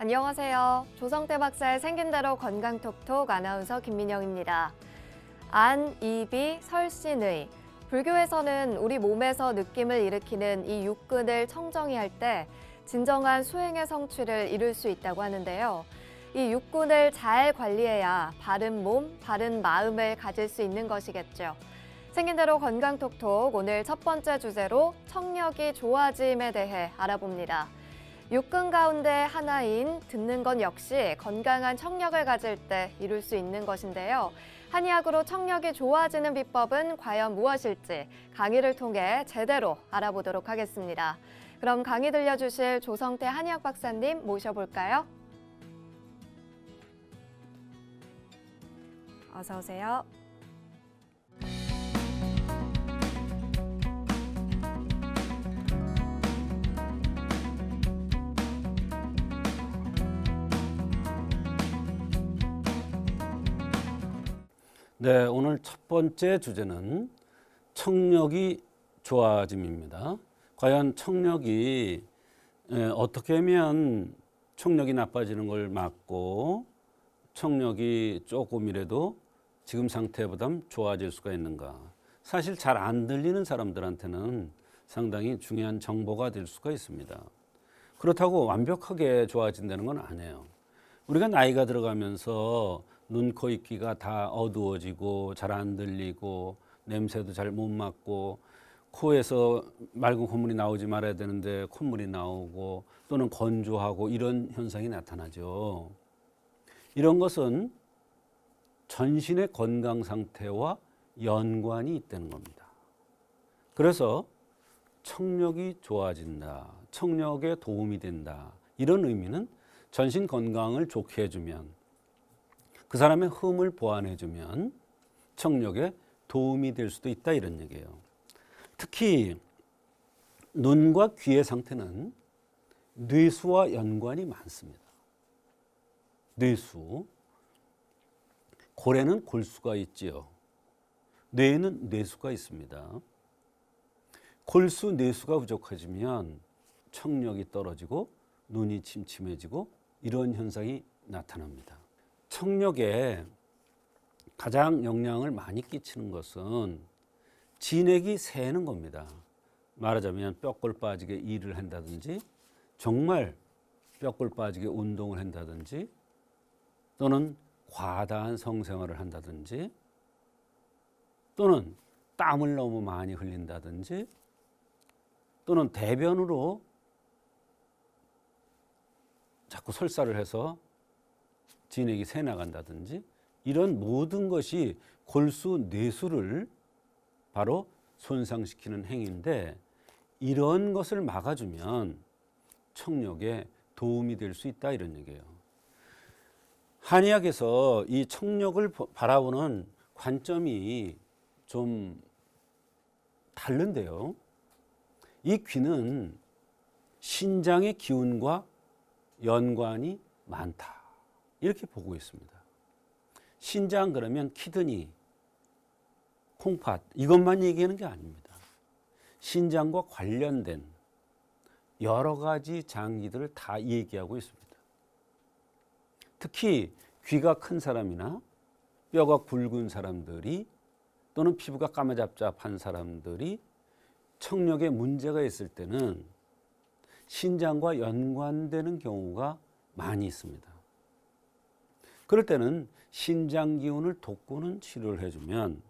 안녕하세요. 조성태 박사의 생긴 대로 건강톡톡 아나운서 김민영입니다. 안, 이비, 설신의. 불교에서는 우리 몸에서 느낌을 일으키는 이 육근을 청정히 할 때 진정한 수행의 성취를 이룰 수 있다고 하는데요. 이 육군을 잘 관리해야 바른 몸, 바른 마음을 가질 수 있는 것이겠죠. 생긴 대로 건강톡톡 오늘 첫 번째 주제로 청력이 좋아짐에 대해 알아봅니다. 육근 가운데 하나인 듣는 건 역시 건강한 청력을 가질 때 이룰 수 있는 것인데요. 한의학으로 청력이 좋아지는 비법은 과연 무엇일지 강의를 통해 제대로 알아보도록 하겠습니다. 그럼 강의 들려주실 조성태 한의학 박사님 모셔볼까요? 어서 오세요. 네, 오늘 첫 번째 주제는 청력이 좋아짐입니다. 과연 청력이 어떻게 하면 청력이 나빠지는 걸 막고 청력이 조금이라도 지금 상태보다 좋아질 수가 있는가? 사실 잘 안 들리는 사람들한테는 상당히 중요한 정보가 될 수가 있습니다. 그렇다고 완벽하게 좋아진다는 건 아니에요. 우리가 나이가 들어가면서 눈, 코, 입,귀가 다 어두워지고 잘 안 들리고 냄새도 잘 못 맡고 코에서 맑은 콧물이 나오지 말아야 되는데 콧물이 나오고 또는 건조하고 이런 현상이 나타나죠. 이런 것은 전신의 건강 상태와 연관이 있다는 겁니다. 그래서 청력이 좋아진다, 청력에 도움이 된다 이런 의미는 전신 건강을 좋게 해주면 그 사람의 흠을 보완해주면 청력에 도움이 될 수도 있다 이런 얘기예요. 특히 눈과 귀의 상태는 뇌수와 연관이 많습니다. 뇌수, 고래는 골수가 있지요. 뇌에는 뇌수가 있습니다. 골수, 뇌수가 부족해지면 청력이 떨어지고 눈이 침침해지고 이런 현상이 나타납니다. 청력에 가장 영향을 많이 끼치는 것은 진액이 새는 겁니다. 말하자면 뼈골 빠지게 일을 한다든지 정말 뼈골 빠지게 운동을 한다든지 또는 과다한 성생활을 한다든지 또는 땀을 너무 많이 흘린다든지 또는 대변으로 자꾸 설사를 해서 진액이 새 나간다든지 이런 모든 것이 골수, 뇌수를 바로 손상시키는 행위인데 이런 것을 막아주면 청력에 도움이 될 수 있다 이런 얘기예요. 한의학에서 이 청력을 바라보는 관점이 좀 다른데요. 이 귀는 신장의 기운과 연관이 많다 이렇게 보고 있습니다. 신장 그러면 키드니, 콩팥 이것만 얘기하는 게 아닙니다. 신장과 관련된 여러 가지 장기들을 다 얘기하고 있습니다. 특히 귀가 큰 사람이나 뼈가 굵은 사람들이 또는 피부가 까마잡잡한 사람들이 청력에 문제가 있을 때는 신장과 연관되는 경우가 많이 있습니다. 그럴 때는 신장 기운을 돋구는 치료를 해주면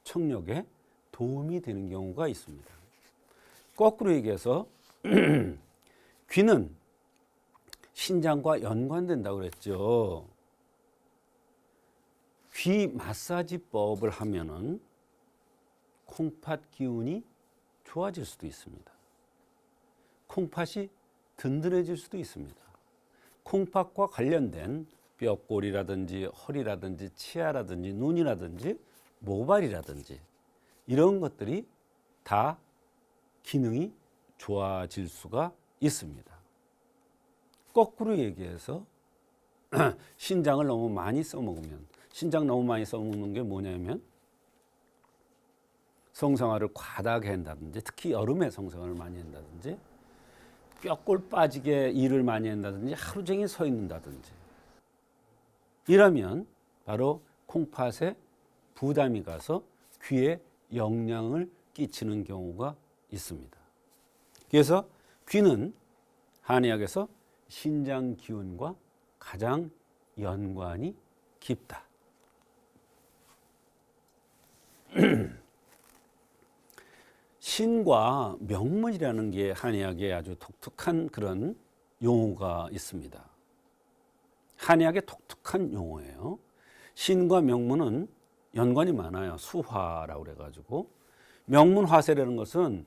청력에 도움이 되는 경우가 있습니다. 거꾸로 얘기해서 귀는 신장과 연관된다고 그랬죠. 귀 마사지법을 하면은 콩팥 기운이 좋아질 수도 있습니다. 콩팥이 든든해질 수도 있습니다. 콩팥과 관련된 뼈골이라든지 허리라든지 치아라든지 눈이라든지 모발이라든지 이런 것들이 다 기능이 좋아질 수가 있습니다. 거꾸로 얘기해서 신장을 너무 많이 써먹으면 신장 너무 많이 써먹는 게 뭐냐면 성생활을 과다하게 한다든지 특히 여름에 성생활을 많이 한다든지 뼈골 빠지게 일을 많이 한다든지 하루 종일 서 있는다든지 이러면 바로 콩팥에 부담이 가서 귀에 영향을 끼치는 경우가 있습니다. 그래서 귀는 한의학에서 신장 기운과 가장 연관이 깊다. 신과 명문이라는 게 한의학에 아주 독특한 그런 용어가 있습니다. 한의학의 독특한 용어예요. 신과 명문은 연관이 많아요. 수화라고 그래가지고 명문화세라는 것은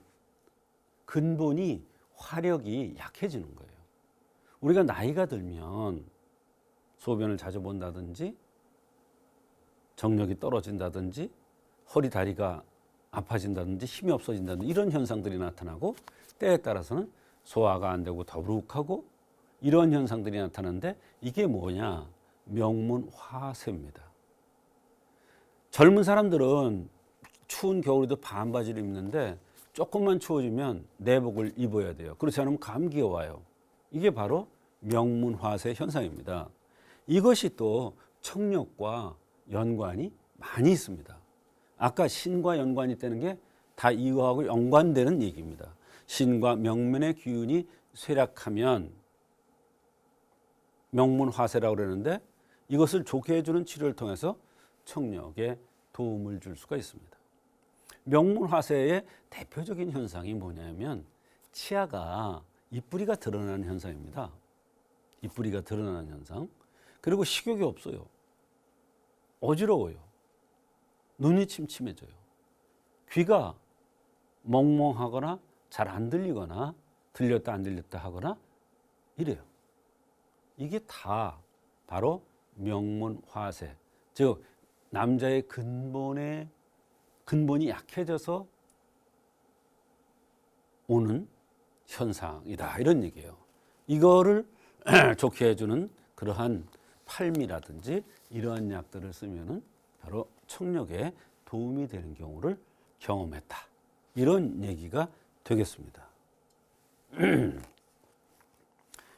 근본이 화력이 약해지는 거예요. 우리가 나이가 들면 소변을 자주 본다든지 정력이 떨어진다든지 허리 다리가 아파진다든지 힘이 없어진다든지 이런 현상들이 나타나고 때에 따라서는 소화가 안 되고 더부룩하고 이런 현상들이 나타나는데 이게 뭐냐? 명문화세입니다. 젊은 사람들은 추운 겨울에도 반바지를 입는데 조금만 추워지면 내복을 입어야 돼요. 그렇지 않으면 감기가 와요. 이게 바로 명문화세 현상입니다. 이것이 또 청력과 연관이 많이 있습니다. 아까 신과 연관이 있다는 게 다 이거하고 연관되는 얘기입니다. 신과 명문의 기운이 쇠락하면 명문화세라고 그러는데 이것을 좋게 해주는 치료를 통해서 청력에 도움을 줄 수가 있습니다. 명문화세의 대표적인 현상이 뭐냐면 치아가 이뿌리가 드러나는 현상입니다. 이뿌리가 드러나는 현상. 그리고 식욕이 없어요. 어지러워요. 눈이 침침해져요. 귀가 멍멍하거나 잘 안 들리거나 들렸다 안 들렸다 하거나 이래요. 이게 다 바로 명문화세, 즉 남자의 근본이 약해져서 오는 현상이다 이런 얘기예요. 이거를 좋게 해주는 그러한 팔미라든지 이러한 약들을 쓰면은 바로 청력에 도움이 되는 경우를 경험했다. 이런 얘기가 되겠습니다.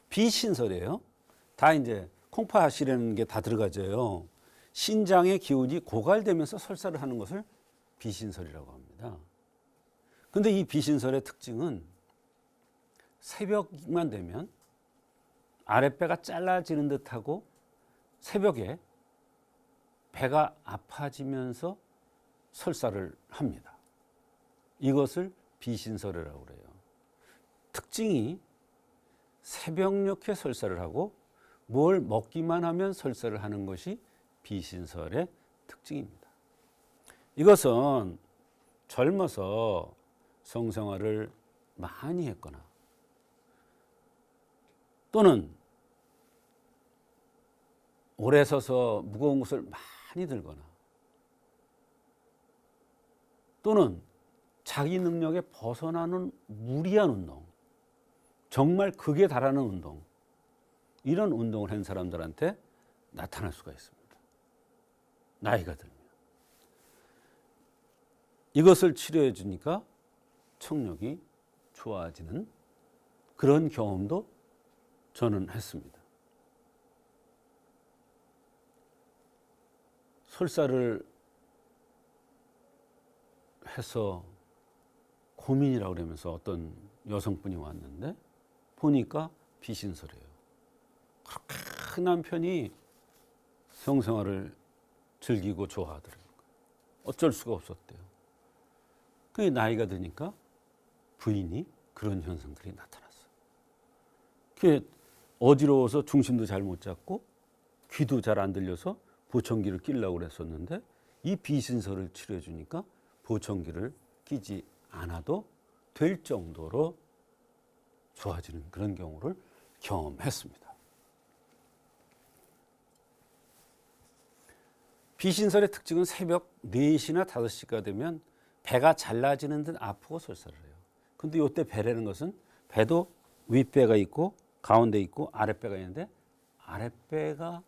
비신설이에요. 다 이제 콩팥이라는 게 다 들어가져요. 신장의 기운이 고갈되면서 설사를 하는 것을 비신설이라고 합니다. 근데 이 비신설의 특징은 새벽만 되면 아랫배가 잘라지는 듯하고 새벽에 배가 아파지면서 설사를 합니다. 이것을 비신설이라고 그래요. 특징이 새벽녘에 설사를 하고 뭘 먹기만 하면 설사를 하는 것이 비신설의 특징입니다. 이것은 젊어서 성생활을 많이 했거나 또는 오래 서서 무거운 것을 많이 들거나 또는 자기 능력에 벗어나는 무리한 운동, 정말 극에 달하는 운동, 이런 운동을 한 사람들한테 나타날 수가 있습니다. 나이가 들면. 이것을 치료해 주니까 청력이 좋아지는 그런 경험도 저는 했습니다. 설사를 해서 고민이라고 그러면서 어떤 여성분이 왔는데 보니까 비신설이에요. 그렇게 남편이 성생활을 즐기고 좋아하더라고요. 어쩔 수가 없었대요. 그게 나이가 드니까 부인이 그런 현상들이 나타났어요. 그게 어지러워서 중심도 잘 못 잡고 귀도 잘 안 들려서 보청기를 끼려고 그랬었는데 이 비신설을 치료해 주니까 보청기를 끼지 않아도 될 정도로 좋아지는 그런 경우를 경험했습니다. 비신설의 특징은 새벽 4시나 5시가 되면 배가 잘라지는 듯 아프고 설사를 해요. 근데 이때 배라는 것은 배도 윗배가 있고 가운데 있고 아랫배가 있는데 아랫배가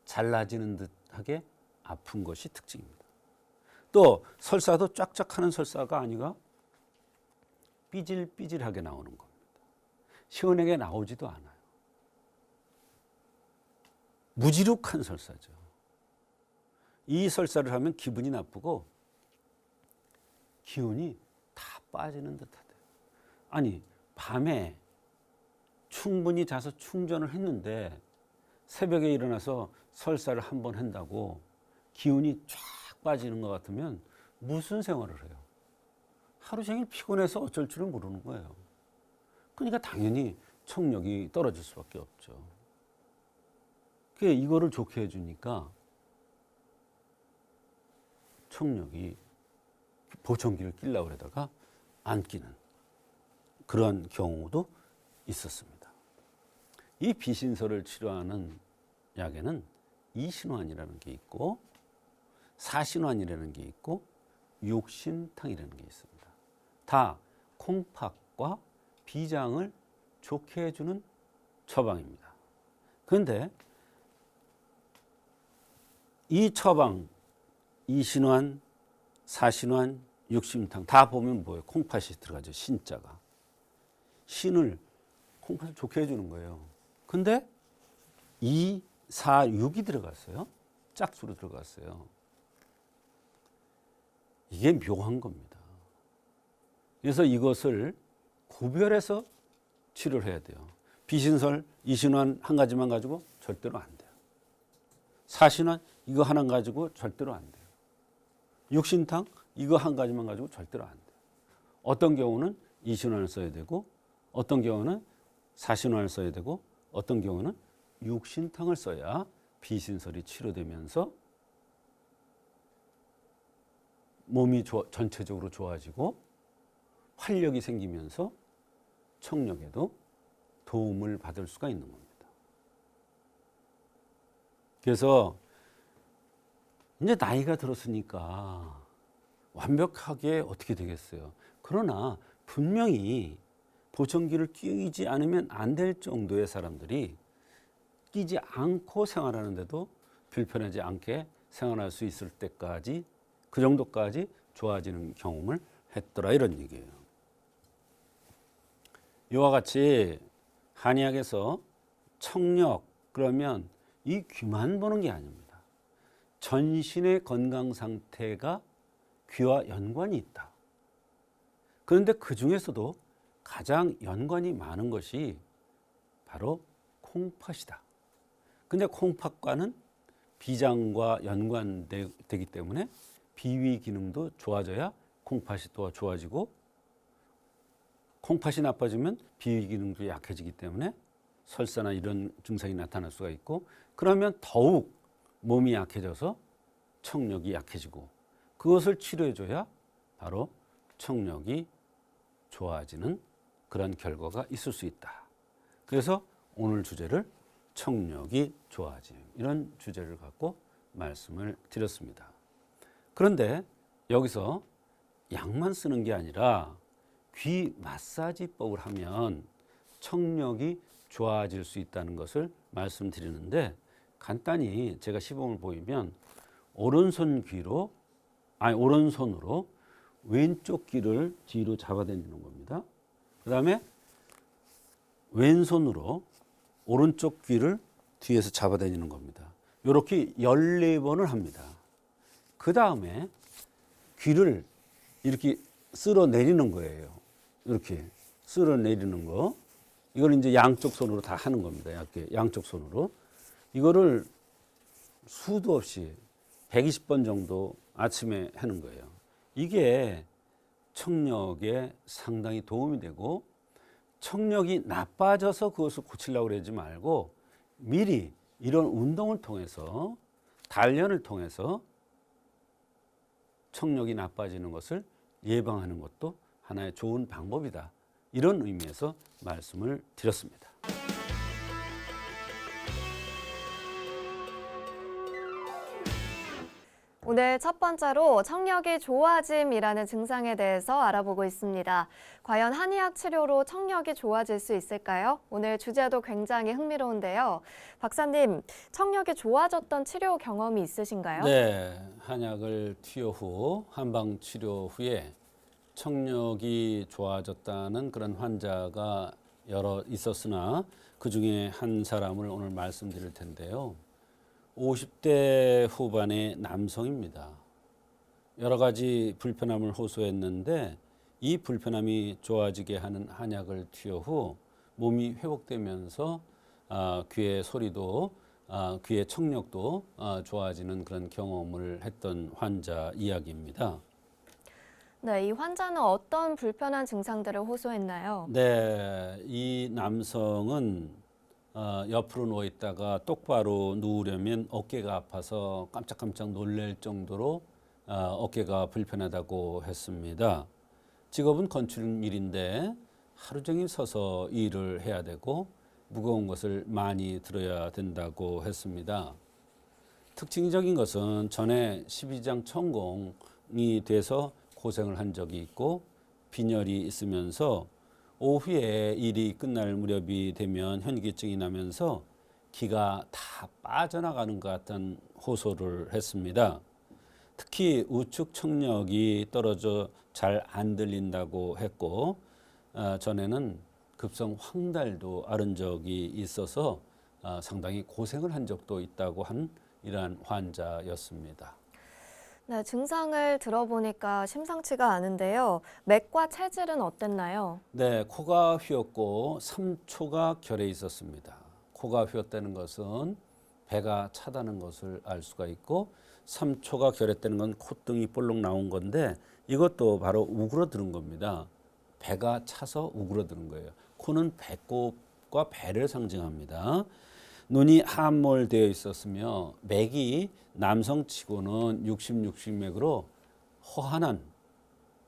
잘라지는 듯하게 아픈 것이 특징입니다. 또 설사도 쫙쫙 하는 설사가 아니라 삐질삐질하게 나오는 겁니다. 시원하게 나오지도 않아요. 무지룩한 설사죠. 이 설사를 하면 기분이 나쁘고 기운이 다 빠지는 듯하대요. 아니, 밤에 충분히 자서 충전을 했는데 새벽에 일어나서 설사를 한 번 한다고 기운이 쫙 빠지는 것 같으면 무슨 생활을 해요? 하루 종일 피곤해서 어쩔 줄은 모르는 거예요. 그러니까 당연히 청력이 떨어질 수밖에 없죠. 이거를 좋게 해주니까 청력이 보청기를 끼려고 그러다가 안 끼는 그런 경우도 있었습니다. 이 비신설을 치료하는 약에는 이신환이라는 게 있고 사신환이라는 게 있고 육신탕이라는 게 있습니다. 다 콩팥과 비장을 좋게 해주는 처방입니다. 그런데 이 처방, 이신환, 사신환, 육신탕 다 보면 뭐예요? 콩팥이 들어가죠. 신자가. 신을 콩팥을 좋게 해주는 거예요. 근데 2, 4, 6이 들어갔어요. 짝수로 들어갔어요. 이게 묘한 겁니다. 그래서 이것을 구별해서 치료를 해야 돼요. 비신설, 이신환 한 가지만 가지고 절대로 안 돼요. 사신환 이거 하나 가지고 절대로 안 돼요. 육신탕 이거 한 가지만 가지고 절대로 안 돼요. 어떤 경우는 이신환을 써야 되고 어떤 경우는 사신환을 써야 되고 어떤 경우는 육신탕을 써야 비신설이 치료되면서 몸이 전체적으로 좋아지고 활력이 생기면서 청력에도 도움을 받을 수가 있는 겁니다. 그래서 이제 나이가 들었으니까 완벽하게 어떻게 되겠어요. 그러나 분명히 보청기를 끼지 않으면 안 될 정도의 사람들이 끼지 않고 생활하는데도 불편하지 않게 생활할 수 있을 때까지 그 정도까지 좋아지는 경험을 했더라 이런 얘기예요. 이와 같이 한의학에서 청력 그러면 이 귀만 보는 게 아닙니다. 전신의 건강 상태가 귀와 연관이 있다. 그런데 그 중에서도 가장 연관이 많은 것이 바로 콩팥이다. 근데 콩팥과는 비장과 연관되기 때문에 비위 기능도 좋아져야 콩팥이 또 좋아지고 콩팥이 나빠지면 비위 기능도 약해지기 때문에 설사나 이런 증상이 나타날 수가 있고 그러면 더욱 몸이 약해져서 청력이 약해지고 그것을 치료해줘야 바로 청력이 좋아지는 그런 결과가 있을 수 있다. 그래서 오늘 주제를 청력이 좋아짐 이런 주제를 갖고 말씀을 드렸습니다. 그런데 여기서 약만 쓰는 게 아니라 귀 마사지법을 하면 청력이 좋아질 수 있다는 것을 말씀드리는데 간단히 제가 시범을 보이면 오른손으로 왼쪽 귀를 뒤로 잡아당기는 겁니다. 그 다음에 왼손으로 오른쪽 귀를 뒤에서 잡아당기는 겁니다. 이렇게 14번을 합니다. 그 다음에 귀를 이렇게 쓸어 내리는 거예요. 이렇게 쓸어 내리는 거. 이걸 이제 양쪽 손으로 다 하는 겁니다. 이렇게 양쪽 손으로. 이거를 수도 없이 120번 정도 아침에 하는 거예요. 이게 청력에 상당히 도움이 되고 청력이 나빠져서 그것을 고치려고 그러지 말고 미리 이런 운동을 통해서 단련을 통해서 청력이 나빠지는 것을 예방하는 것도 하나의 좋은 방법이다. 이런 의미에서 말씀을 드렸습니다. 오늘 첫 번째로 청력이 좋아짐이라는 증상에 대해서 알아보고 있습니다. 과연 한의학 치료로 청력이 좋아질 수 있을까요? 오늘 주제도 굉장히 흥미로운데요. 박사님, 청력이 좋아졌던 치료 경험이 있으신가요? 네, 한약을 투여 후 한방 치료 후에 청력이 좋아졌다는 그런 환자가 여러 있었으나 그 중에 한 사람을 오늘 말씀드릴 텐데요. 50대 후반의 남성입니다. 여러 가지 불편함을 호소했는데 이 불편함이 좋아지게 하는 한약을 투여 후 몸이 회복되면서 귀의 소리도 귀의 청력도 좋아지는 그런 경험을 했던 환자 이야기입니다. 네, 이 환자는 어떤 불편한 증상들을 호소했나요? 네, 이 남성은 옆으로 누워 있다가 똑바로 누우려면 어깨가 아파서 깜짝깜짝 놀랄 정도로 어깨가 불편하다고 했습니다. 직업은 건축일인데 하루 종일 서서 일을 해야 되고 무거운 것을 많이 들어야 된다고 했습니다. 특징적인 것은 전에 12장 천공이 돼서 고생을 한 적이 있고 빈혈이 있으면서 오후에 일이 끝날 무렵이 되면 현기증이 나면서 기가 다 빠져나가는 것 같은 호소를 했습니다. 특히 우측 청력이 떨어져 잘 안 들린다고 했고 전에는 급성 황달도 앓은 적이 있어서 상당히 고생을 한 적도 있다고 한 이러한 환자였습니다. 네, 증상을 들어보니까 심상치가 않은데요. 맥과 체질은 어땠나요? 네, 코가 휘었고 3초가 결에 있었습니다. 코가 휘었다는 것은 배가 차다는 것을 알 수가 있고 3초가 결했다는 건 콧등이 볼록 나온 건데 이것도 바로 우그러드는 겁니다. 배가 차서 우그러드는 거예요. 코는 배꼽과 배를 상징합니다. 눈이 함몰되어 있었으며 맥이 남성치고는 60맥으로 허한한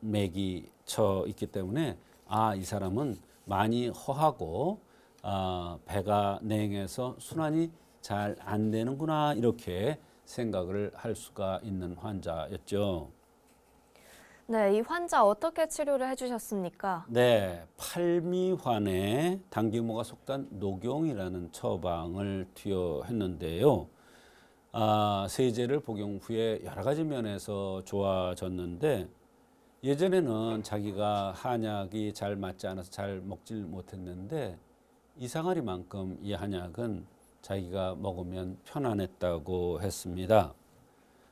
맥이 쳐 있기 때문에 이 사람은 많이 허하고 배가 냉해서 순환이 잘 안 되는구나 이렇게 생각을 할 수가 있는 환자였죠. 네, 이 환자 어떻게 치료를 해주셨습니까? 네, 팔미환에 당귀모가 속단 녹용이라는 처방을 투여했는데요. 세제를 복용 후에 여러 가지 면에서 좋아졌는데 예전에는 자기가 한약이 잘 맞지 않아서 잘 먹질 못했는데 이상하리만큼 이 한약은 자기가 먹으면 편안했다고 했습니다.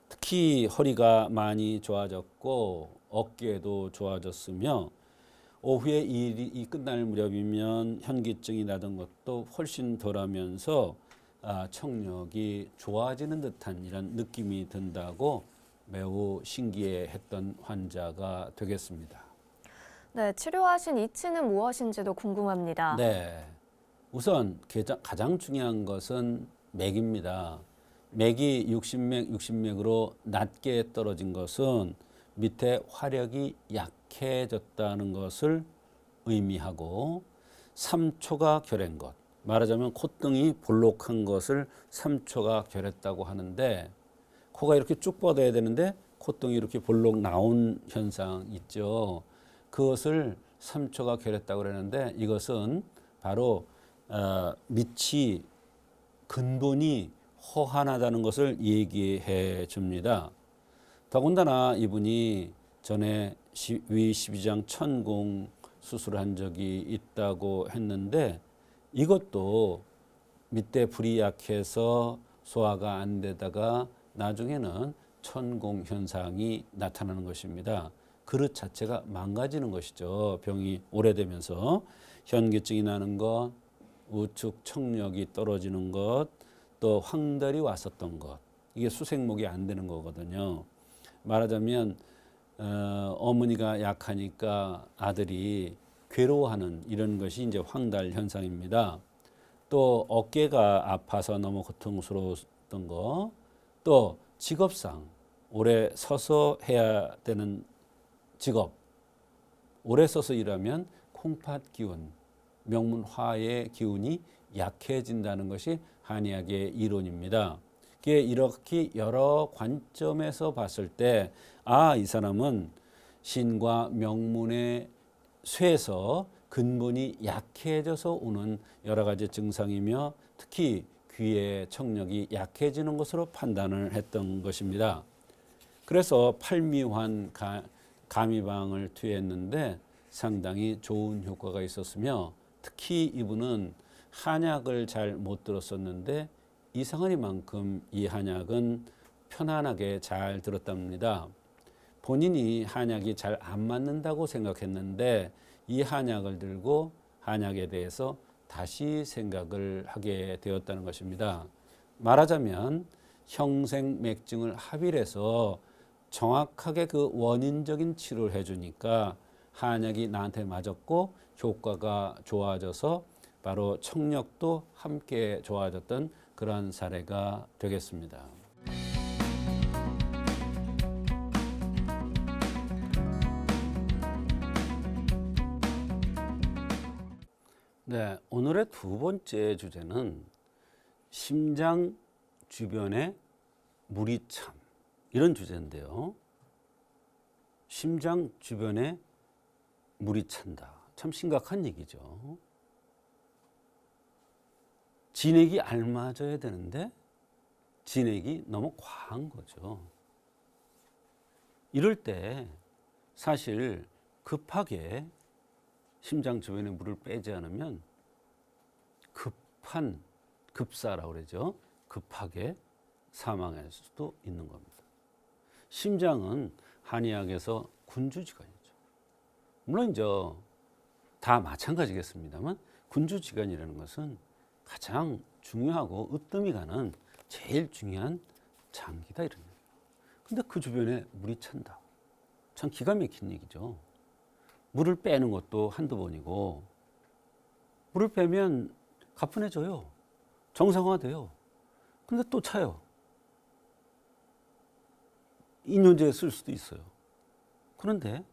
특히 허리가 많이 좋아졌고 어깨도 좋아졌으며 오후에 일이 끝날 무렵이면 현기증이 나던 것도 훨씬 덜하면서 청력이 좋아지는 듯한 이런 느낌이 든다고 매우 신기해했던 환자가 되겠습니다. 네, 치료하신 이치는 무엇인지도 궁금합니다. 네, 우선 가장 중요한 것은 맥입니다. 맥이 60맥으로 낮게 떨어진 것은 밑에 화력이 약해졌다는 것을 의미하고 3초가 결한 것, 말하자면 콧등이 볼록한 것을 3초가 결했다고 하는데 코가 이렇게 쭉 뻗어야 되는데 콧등이 이렇게 볼록 나온 현상 있죠. 그것을 3초가 결했다고 그러는데 이것은 바로 밑이 근본이 허한하다는 것을 얘기해 줍니다. 더군다나 이분이 전에 위 12장 천공 수술을 한 적이 있다고 했는데 이것도 밑에 불이 약해서 소화가 안 되다가 나중에는 천공 현상이 나타나는 것입니다. 그릇 자체가 망가지는 것이죠. 병이 오래되면서 현기증이 나는 것, 우측 청력이 떨어지는 것, 또 황달이 왔었던 것, 이게 수색목이 안 되는 거거든요. 말하자면 어머니가 약하니까 아들이 괴로워하는 이런 것이 이제 황달 현상입니다. 또 어깨가 아파서 너무 고통스러웠던 거, 또 직업상 오래 서서 해야 되는 직업, 오래 서서 일하면 콩팥 기운, 명문 화의 기운이 약해진다는 것이 한의학의 이론입니다. 이렇게 여러 관점에서 봤을 때 이 사람은 신과 명문의 쇠에서 근본이 약해져서 오는 여러 가지 증상이며 특히 귀의 청력이 약해지는 것으로 판단을 했던 것입니다. 그래서 팔미환 감이방을 투여했는데 상당히 좋은 효과가 있었으며 특히 이분은 한약을 잘 못 들었었는데 이상하리만큼 이 한약은 편안하게 잘 들었답니다. 본인이 한약이 잘 안 맞는다고 생각했는데 이 한약을 들고 한약에 대해서 다시 생각을 하게 되었다는 것입니다. 말하자면 형생맥증을 합의해서 정확하게 그 원인적인 치료를 해주니까 한약이 나한테 맞았고 효과가 좋아져서 바로 청력도 함께 좋아졌던 그러한 사례가 되겠습니다. 네, 오늘의 두 번째 주제는 심장 주변에 물이 찬 이런 주제인데요. 심장 주변에 물이 찬다. 참 심각한 얘기죠. 진액이 알맞아야 되는데 진액이 너무 과한 거죠. 이럴 때 사실 급하게 심장 주변에 물을 빼지 않으면 급사라고 그러죠. 급하게 사망할 수도 있는 겁니다. 심장은 한의학에서 군주지간이죠. 물론 이제 다 마찬가지겠습니다만 군주지간이라는 것은 가장 중요하고 으뜸이 가는 제일 중요한 장기다 이런 얘기예요. 근데 그 주변에 물이 찬다. 참 기가 막힌 얘기죠. 물을 빼는 것도 한두 번이고 물을 빼면 가뿐해져요. 정상화돼요. 근데 또 차요. 인뇨제 쓸 수도 있어요. 그런데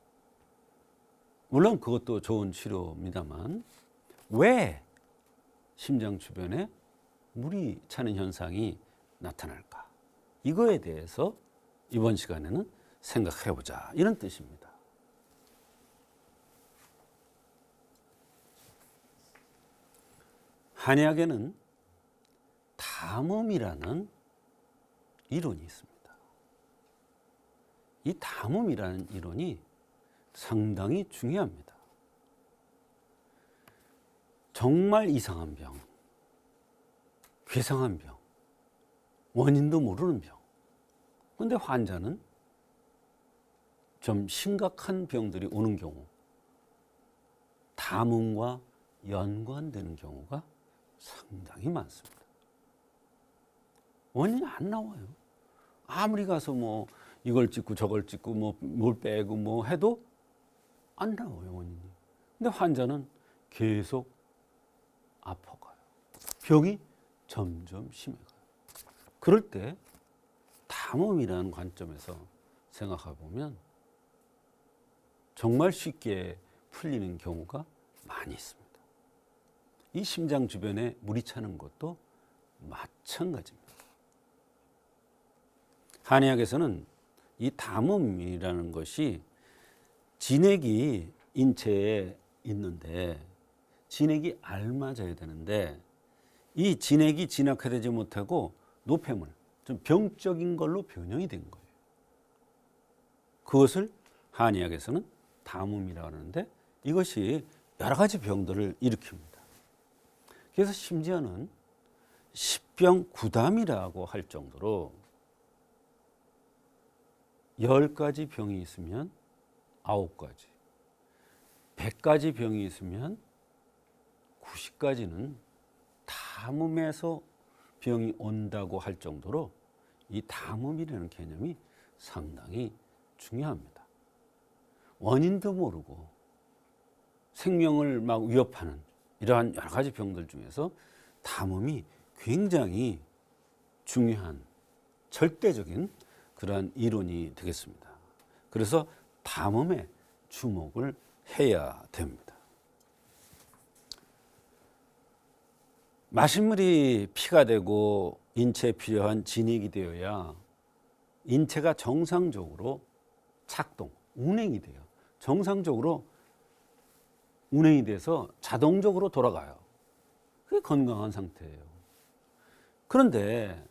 물론 그것도 좋은 치료입니다만 왜 심장 주변에 물이 차는 현상이 나타날까? 이거에 대해서 이번 시간에는 생각해보자 이런 뜻입니다. 한의학에는 담음이라는 이론이 있습니다. 이 담음이라는 이론이 상당히 중요합니다. 정말 이상한 병, 괴상한 병, 원인도 모르는 병. 그런데 환자는 좀 심각한 병들이 오는 경우, 담음과 연관되는 경우가 상당히 많습니다. 원인이 안 나와요. 아무리 가서 뭐 이걸 찍고 저걸 찍고 뭐 뭘 빼고 뭐 해도 안 나와요, 원인이. 근데 환자는 계속 아파가요. 병이 점점 심해가요. 그럴 때 담음이라는 관점에서 생각해 보면 정말 쉽게 풀리는 경우가 많이 있습니다. 이 심장 주변에 물이 차는 것도 마찬가지입니다. 한의학에서는 이 담음이라는 것이 진액이 인체에 있는데 진액이 알맞아야 되는데 이 진액이 진학되지 못하고 노폐물, 좀 병적인 걸로 변형이 된 거예요. 그것을 한의학에서는 담음이라고 하는데 이것이 여러 가지 병들을 일으킵니다. 그래서 심지어는 십병구담이라고 할 정도로 10가지 병이 있으면 9가지, 100가지 병이 있으면 90가지는 담음에서 병이 온다고 할 정도로 이 담음이라는 개념이 상당히 중요합니다. 원인도 모르고 생명을 막 위협하는 이러한 여러 가지 병들 중에서 담음이 굉장히 중요한 절대적인 그러한 이론이 되겠습니다. 그래서 담음에 주목을 해야 됩니다. 마신물이 피가 되고 인체에 필요한 진액이 되어야 인체가 정상적으로 작동, 운행이 돼요. 정상적으로 운행이 돼서 자동적으로 돌아가요. 그게 건강한 상태예요. 그런데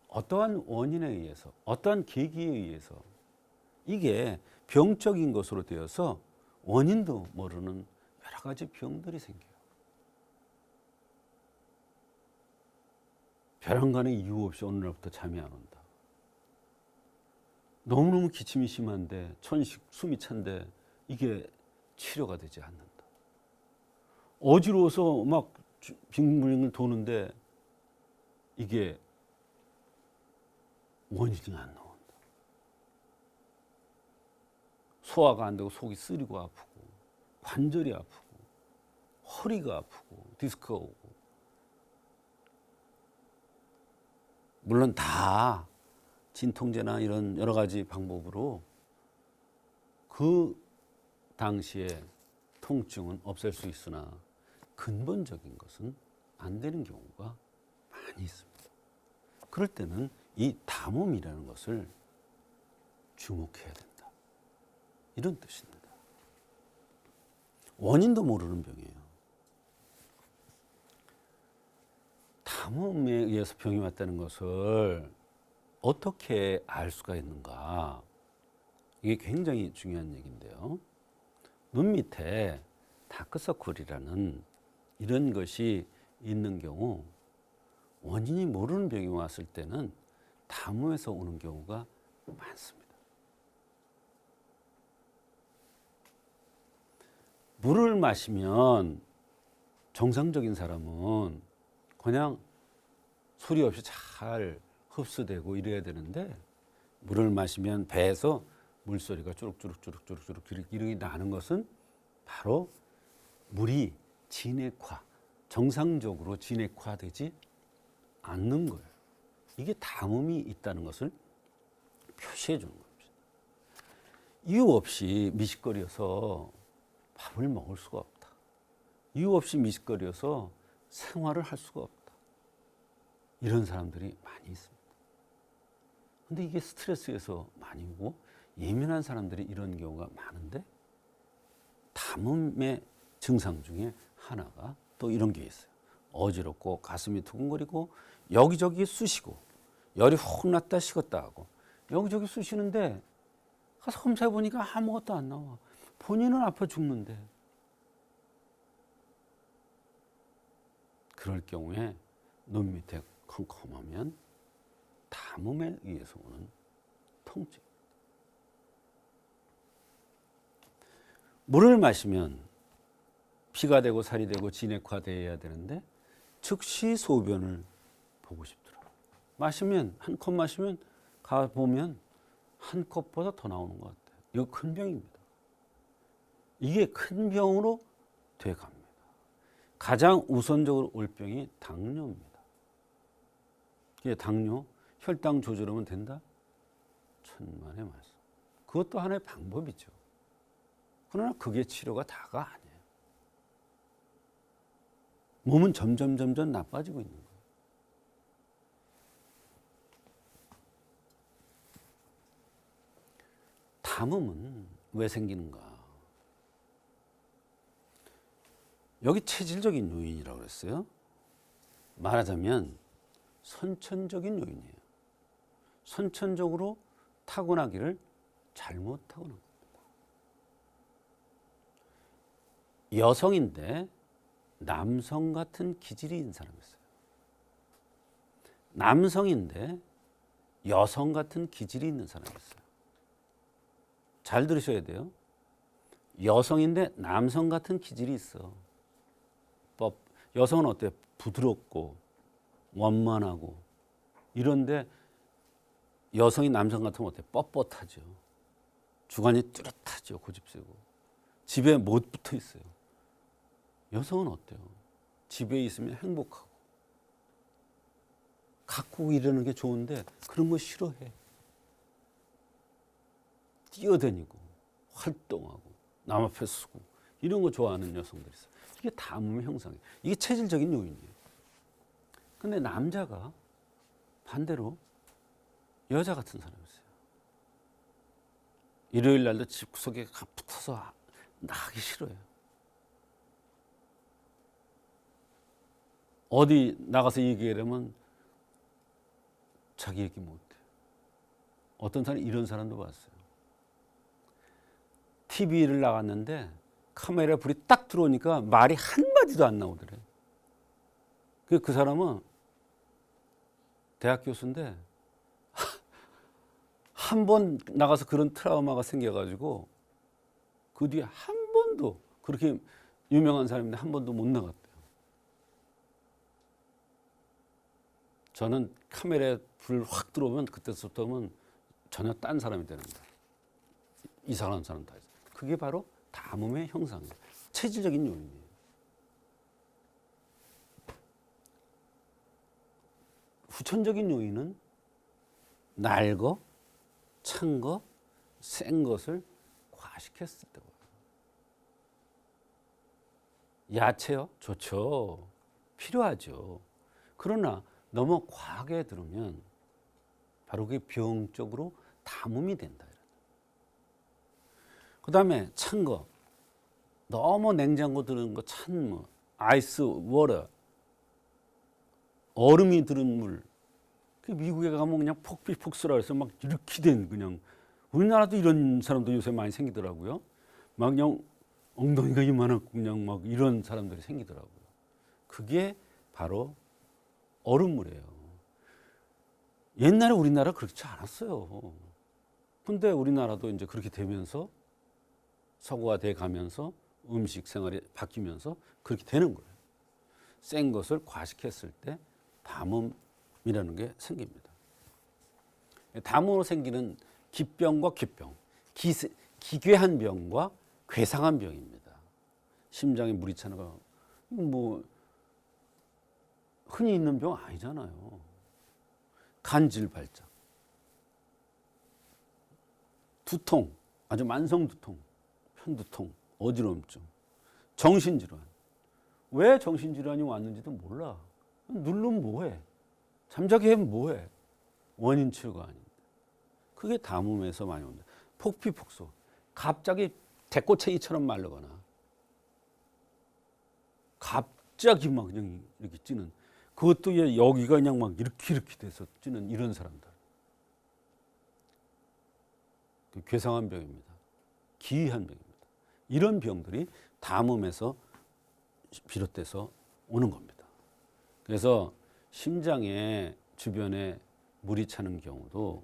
어떠한 원인에 의해서, 어떠한 계기에 의해서 이게 병적인 것으로 되어서 원인도 모르는 여러 가지 병들이 생겨요. 벼랑간에 이유 없이 어느 날부터 잠이 안 온다. 너무너무 기침이 심한데 천식 숨이 찬데 이게 치료가 되지 않는다. 어지러워서 막 빙글빙글 도는데 이게 원인이 안 나온다. 소화가 안 되고 속이 쓰리고 아프고 관절이 아프고 허리가 아프고 디스크가 오고, 물론 다 진통제나 이런 여러 가지 방법으로 그 당시에 통증은 없앨 수 있으나 근본적인 것은 안 되는 경우가 많이 있습니다. 그럴 때는 이 담음이라는 것을 주목해야 된다. 이런 뜻입니다. 원인도 모르는 병이에요. 담음에 의해서 병이 왔다는 것을 어떻게 알 수가 있는가? 이게 굉장히 중요한 얘기인데요. 눈 밑에 다크서클이라는 이런 것이 있는 경우, 원인이 모르는 병이 왔을 때는 담음에서 오는 경우가 많습니다. 물을 마시면 정상적인 사람은 그냥 소리 없이 잘 흡수되고 이래야 되는데, 물을 마시면 배에서 물소리가 쭈룩쭈룩 이렇게 나는 것은 바로 물이 진액화, 정상적으로 진액화되지 않는 거예요. 이게 담음이 있다는 것을 표시해 주는 겁니다. 이유 없이 미식거려서 밥을 먹을 수가 없다. 이유 없이 미식거려서 생활을 할 수가 없다. 이런 사람들이 많이 있습니다. 근데 이게 스트레스에서 많이 오고 예민한 사람들이 이런 경우가 많은데, 담음의 증상 중에 하나가 또 이런 게 있어요. 어지럽고 가슴이 두근거리고 여기저기 쑤시고 열이 확 났다 식었다 하고 여기저기 쑤시는데 가서 검사해 보니까 아무것도 안 나와. 본인은 아파 죽는데. 그럴 경우에 눈 밑에 컴컴하면 담음에 의해서 오는 통증. 물을 마시면 피가 되고 살이 되고 진액화돼야 되는데 즉시 소변을 보고 싶더라고요. 마시면 한 컵 마시면 가 보면 한 컵보다 더 나오는 것 같아요. 이거 큰 병입니다. 이게 큰 병으로 돼 갑니다. 가장 우선적으로 올 병이 당뇨입니다. 이게 당뇨, 혈당 조절하면 된다? 천만의 말씀. 그것도 하나의 방법이죠. 그러나 그게 치료가 다가 아니에요. 몸은 점점 나빠지고 있는 거예요. 담음은 왜 생기는가? 여기 체질적인 요인이라고 그랬어요. 말하자면 선천적인 요인이에요. 선천적으로 타고나기를 잘못 타고난 겁니다. 여성인데 남성 같은 기질이 있는 사람이 있어요. 남성인데 여성 같은 기질이 있는 사람이 있어요. 잘 들으셔야 돼요. 여성인데 남성 같은 기질이 있어. 여성은 어때요? 부드럽고 원만하고 이런데 여성이 남성 같으면 어때요? 뻣뻣하죠. 주관이 뚜렷하죠. 고집세고. 집에 못 붙어 있어요. 여성은 어때요? 집에 있으면 행복하고 가꾸고 이러는 게 좋은데 그런 거 싫어해. 뛰어다니고 활동하고 남 앞에 서고 이런 거 좋아하는 여성들이 있어요. 이게 담음의 형상이에요. 이게 체질적인 요인이에요. 근데 남자가 반대로 여자 같은 사람이 있어요. 일요일 날도 집구석에 붙어서 나가기 싫어요. 어디 나가서 얘기하려면 자기 얘기 못해. 어떤 사람이 이런 사람도 봤어요. TV를 나갔는데 카메라 불이 딱 들어오니까 말이 한마디도 안 나오더래. 그 사람은 대학 교수인데 한 번 나가서 그런 트라우마가 생겨가지고 그 뒤에 한 번도 그렇게 유명한 사람인데 한 번도 못 나갔대요. 저는 카메라에 불 확 들어오면 그때부터는 전혀 딴 사람이 되는 거예요. 이상한 사람 다 있어요. 그게 바로 담음의 형상이에요. 체질적인 요인이에요. 후천적인 요인은 날 거, 찬 거, 센 것을 과식했을 때고. 야채요? 좋죠. 필요하죠. 그러나 너무 과하게 들으면 바로 그게 병적으로 담음이 된다. 그 다음에 찬 거. 너무 냉장고 들은 거 찬 뭐, 아이스 워터. 얼음이 들은 물. 그 미국에 가면 그냥 폭비폭소라 해서 막 이렇게 된 그냥 우리나라도 이런 사람도 요새 많이 생기더라고요. 막 그냥 엉덩이가 이만하고 그냥 막 이런 사람들이 생기더라고요. 그게 바로 얼음물이에요. 옛날에 우리나라 그렇지 않았어요. 근데 우리나라도 이제 그렇게 되면서 서구화 돼 가면서 음식 생활이 바뀌면서 그렇게 되는 거예요. 센 것을 과식했을 때 담음이라는 게 생깁니다. 담음으로 생기는 기병과 궤병, 기괴한 병과 괴상한 병입니다. 심장에 물이 차는 거, 뭐 흔히 있는 병 아니잖아요. 간질 발작, 두통, 아주 만성 두통, 편두통, 어지러움증, 정신질환. 왜 정신질환이 왔는지도 몰라. 누르면 뭐해? 잠자게 하면 뭐해? 원인 치료가 아닌데. 그게 담음에서 많이 온다. 폭피폭소. 갑자기 대꼬챙이처럼 마르거나 갑자기 막 그냥 이렇게 찌는, 그것도 여기가 그냥 막 이렇게 돼서 찌는 이런 사람들. 그 괴상한 병입니다. 기이한 병입니다. 이런 병들이 담음에서 비롯돼서 오는 겁니다. 그래서 심장에 주변에 물이 차는 경우도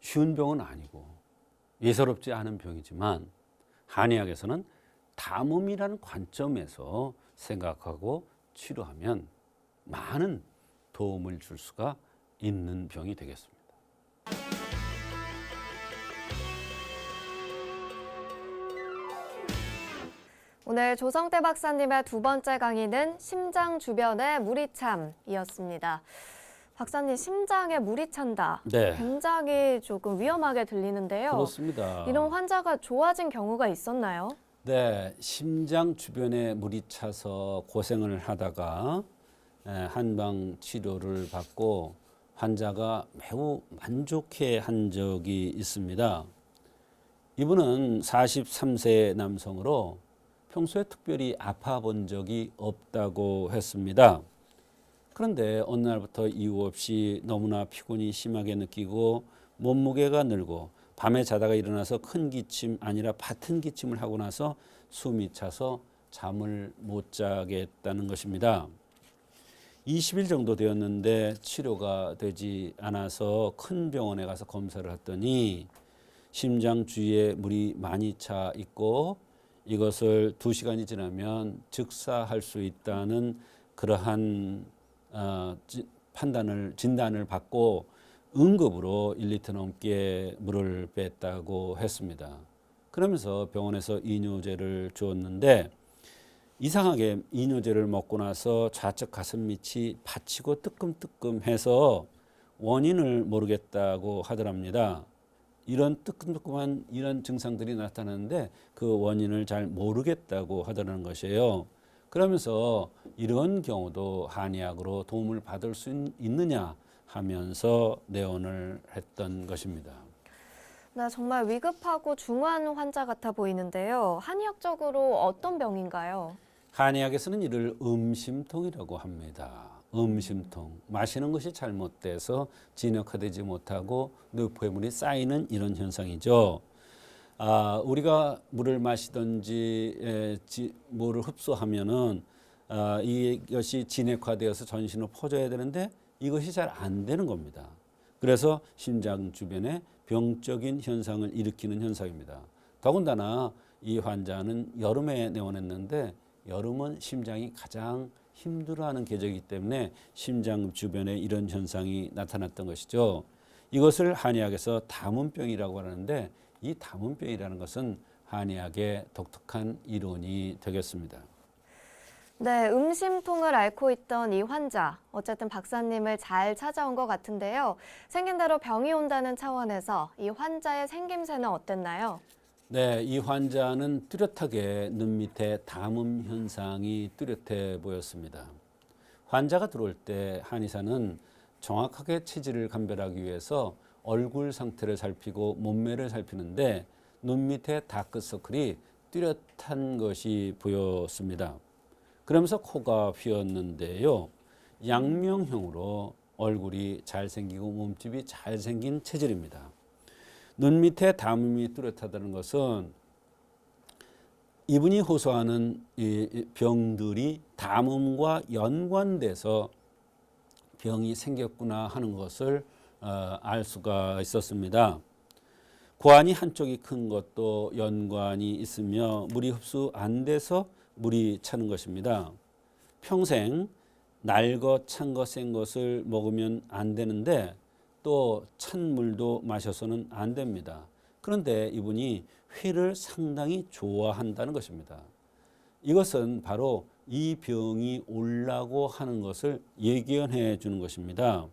쉬운 병은 아니고 예사롭지 않은 병이지만 한의학에서는 담음이라는 관점에서 생각하고 치료하면 많은 도움을 줄 수가 있는 병이 되겠습니다. 오늘 조성태 박사님의 두 번째 강의는 심장 주변의 물이 참이었습니다. 박사님, 심장에 물이 찬다. 네. 굉장히 조금 위험하게 들리는데요. 그렇습니다. 이런 환자가 좋아진 경우가 있었나요? 네, 심장 주변에 물이 차서 고생을 하다가 한방 치료를 받고 환자가 매우 만족해 한 적이 있습니다. 이분은 43세 남성으로 평소에 특별히 아파 본 적이 없다고 했습니다. 그런데 어느 날부터 이유 없이 너무나 피곤이 심하게 느끼고 몸무게가 늘고 밤에 자다가 일어나서 큰 기침 아니라 얕은 기침을 하고 나서 숨이 차서 잠을 못 자게 했다는 것입니다. 20일 정도 되었는데 치료가 되지 않아서 큰 병원에 가서 검사를 했더니 심장 주위에 물이 많이 차 있고 이것을 2시간이 지나면 즉사할 수 있다는 그러한 진단을 받고 응급으로 1리터 넘게 물을 뺐다고 했습니다. 그러면서 병원에서 이뇨제를 주었는데 이상하게 이뇨제를 먹고 나서 좌측 가슴 밑이 받치고 뜨끔뜨끔해서 원인을 모르겠다고 하더랍니다. 이런 뜨끔뜨끔한 이런 증상들이 나타나는데 그 원인을 잘 모르겠다고 하더라는 것이에요. 그러면서 이런 경우도 한의학으로 도움을 받을 수 있느냐 하면서 내원을 했던 것입니다. 네, 정말 위급하고 중요한 환자 같아 보이는데요. 한의학적으로 어떤 병인가요? 한의학에서는 이를 음심통이라고 합니다. 음심통, 마시는 것이 잘못돼서 진역화되지 못하고 뇌포물이 쌓이는 이런 현상이죠. 우리가 물을 마시든지 물을 흡수하면은 이것이 진액화되어서 전신으로 퍼져야 되는데 이것이 잘 안 되는 겁니다. 그래서 심장 주변에 병적인 현상을 일으키는 현상입니다. 더군다나 이 환자는 여름에 내원했는데 여름은 심장이 가장 힘들어하는 계절이기 때문에 심장 주변에 이런 현상이 나타났던 것이죠. 이것을 한의학에서 담음병이라고 하는데 이 담음병이라는 것은 한의학의 독특한 이론이 되겠습니다. 네, 음심통을 앓고 있던 이 환자, 어쨌든 박사님을 잘 찾아온 것 같은데요. 생긴 대로 병이 온다는 차원에서 이 환자의 생김새는 어땠나요? 네, 이 환자는 뚜렷하게 눈 밑에 담음 현상이 뚜렷해 보였습니다. 환자가 들어올 때 한의사는 정확하게 체질을 감별하기 위해서 얼굴 상태를 살피고 몸매를 살피는데 눈 밑에 다크서클이 뚜렷한 것이 보였습니다. 그러면서 코가 휘었는데요. 양명형으로 얼굴이 잘생기고 몸집이 잘생긴 체질입니다. 눈 밑에 담음이 뚜렷하다는 것은 이분이 호소하는 이 병들이 담음과 연관돼서 병이 생겼구나 하는 것을 알 수가 있었습니다. 고환이 한쪽이 큰 것도 연관이 있으며 물이 흡수 안 돼서 물이 차는 것입니다. 평생 날것, 찬 것, 센 것을 먹으면 안 되는데 또 찬 물도 마셔서는 안 됩니다. 그런데 이분이 회를 상당히 좋아한다는 것입니다. 이것은 바로 이 병이 오려고 하는 것을 예견해 주는 것입니다.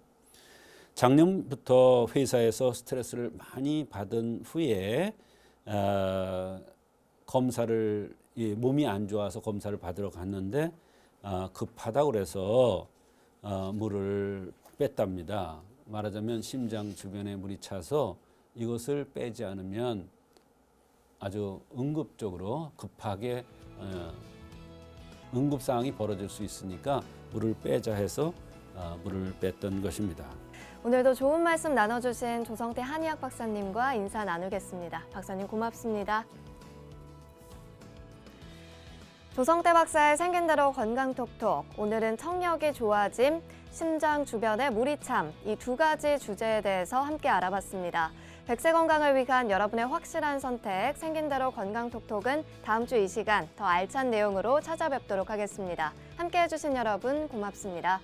작년부터 회사에서 스트레스를 많이 받은 후에 검사를 몸이 안 좋아서 검사를 받으러 갔는데 급하다고 그래서 물을 뺐답니다. 말하자면 심장 주변에 물이 차서 이것을 빼지 않으면 아주 응급적으로 급하게 응급 상황이 벌어질 수 있으니까 물을 빼자 해서 물을 뺐던 것입니다. 오늘도 좋은 말씀 나눠주신 조성태 한의학 박사님과 인사 나누겠습니다. 박사님 고맙습니다. 조성태 박사의 생긴 대로 건강톡톡. 오늘은 청력이 좋아짐, 심장 주변의 물이 참, 이 두 가지 주제에 대해서 함께 알아봤습니다. 백세 건강을 위한 여러분의 확실한 선택, 생긴 대로 건강톡톡은 다음 주 이 시간 더 알찬 내용으로 찾아뵙도록 하겠습니다. 함께 해주신 여러분 고맙습니다.